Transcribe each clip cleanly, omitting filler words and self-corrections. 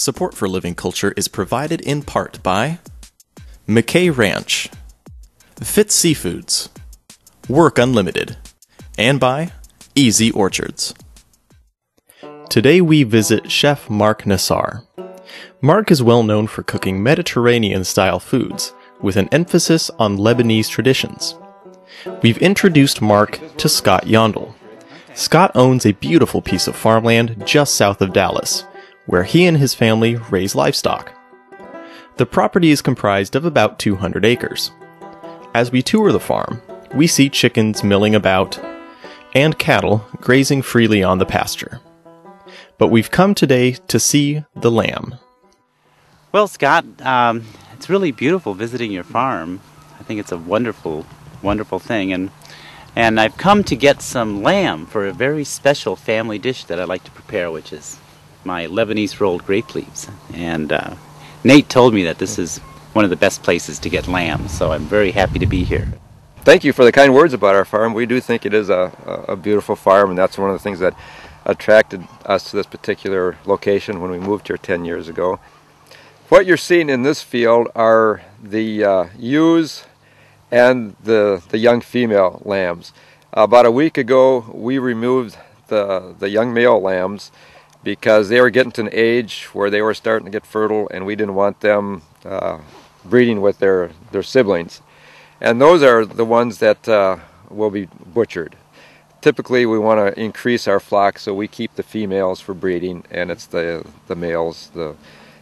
Support for Living Culture is provided in part by McKay Ranch, Fit Seafoods, Work Unlimited, and by Easy Orchards. Today we visit Chef Marc Nassar. Marc is well known for cooking Mediterranean-style foods, with an emphasis on Lebanese traditions. We've introduced Marc to Scott Jondle. Scott owns a beautiful piece of farmland just south of Dallas, where he and his family raise livestock. The property is comprised of about 200 acres. As we tour the farm, we see chickens milling about and cattle grazing freely on the pasture. But we've come today to see the lamb. Well, Scott, it's really beautiful visiting your farm. I think it's a wonderful, wonderful thing. And I've come to get some lamb for a very special family dish that I like to prepare, which is my Lebanese rolled grape leaves. And Nate told me that this is one of the best places to get lamb, so I'm very happy to be here. Thank you for the kind words about our farm. We do think it is a beautiful farm, and that's one of the things that attracted us to this particular location when we moved here 10 years ago. What you're seeing in this field are the ewes and the young female lambs. About a week ago, we removed the young male lambs because they were getting to an age where they were starting to get fertile, and we didn't want them breeding with their siblings. And those are the ones that will be butchered. Typically, we want to increase our flock, so we keep the females for breeding, and it's the males, the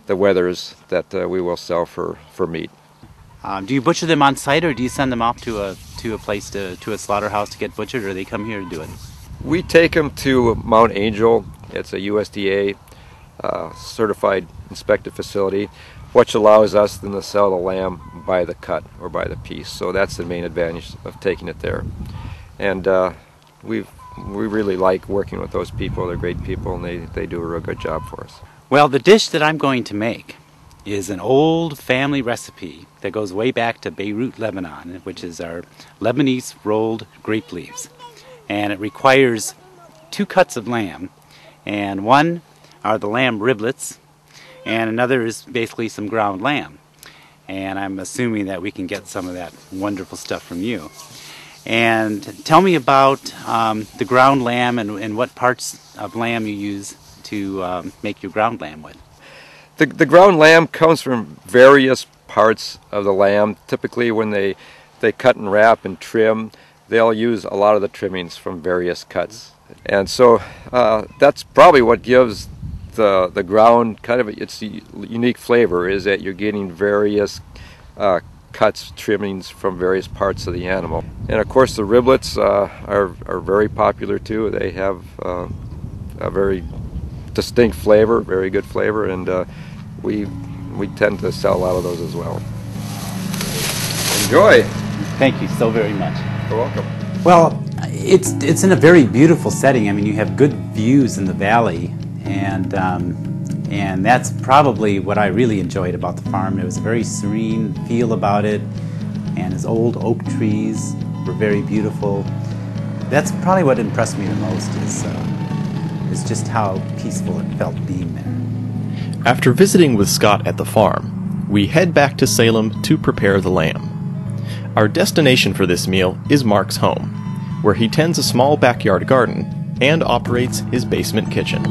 wethers, that we will sell for meat. Do you butcher them on site, or do you send them off to a place, to a slaughterhouse to get butchered, or they come here to do it? We take them to Mount Angel. It's a USDA certified inspected facility, which allows us then to sell the lamb by the cut or by the piece. So that's the main advantage of taking it there. And we really like working with those people. They're great people, and they do a real good job for us. Well, the dish that I'm going to make is an old family recipe that goes way back to Beirut, Lebanon, which is our Lebanese rolled grape leaves. And it requires 2 cuts of lamb, and one are the lamb riblets, and another is basically some ground lamb. And I'm assuming that we can get some of that wonderful stuff from you. And tell me about the ground lamb and what parts of lamb you use to make your ground lamb with. The ground lamb comes from various parts of the lamb. Typically when they cut and wrap and trim, they'll use a lot of the trimmings from various cuts. And so that's probably what gives the ground kind of its unique flavor, is that you're getting various cuts, trimmings from various parts of the animal. And of course the riblets are very popular too. They have a very distinct flavor, very good flavor, and we tend to sell a lot of those as well. Enjoy! Thank you so very much. You're welcome. Well, it's in a very beautiful setting. I mean, you have good views in the valley, and that's probably what I really enjoyed about the farm. There was a very serene feel about it, and his old oak trees were very beautiful. That's probably what impressed me the most, is just how peaceful it felt being there. After visiting with Scott at the farm, we head back to Salem to prepare the lamb. Our destination for this meal is Marc's home, where he tends a small backyard garden and operates his basement kitchen.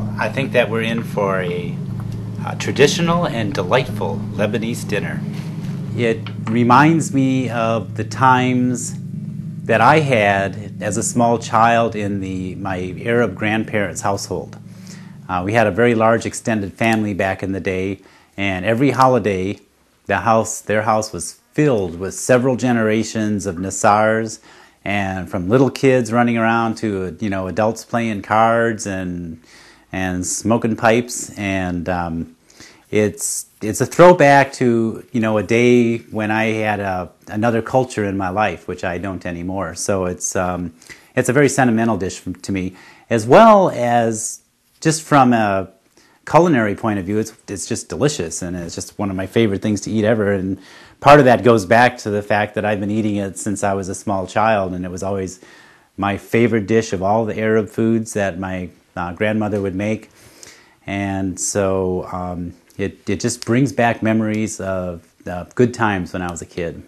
Well, I think that we're in for a traditional and delightful Lebanese dinner. It reminds me of the times that I had as a small child in my Arab grandparents' household. We had a very large extended family back in the day, and every holiday their house was filled with several generations of Nassars, and from little kids running around to adults playing cards and smoking pipes, and it's a throwback to a day when I had another culture in my life, which I don't anymore. So it's a very sentimental dish to me, as well as just from a culinary point of view. It's just delicious, and it's just one of my favorite things to eat ever. And part of that goes back to the fact that I've been eating it since I was a small child, and it was always my favorite dish of all the Arab foods that my grandmother would make. And so it just brings back memories of good times when I was a kid.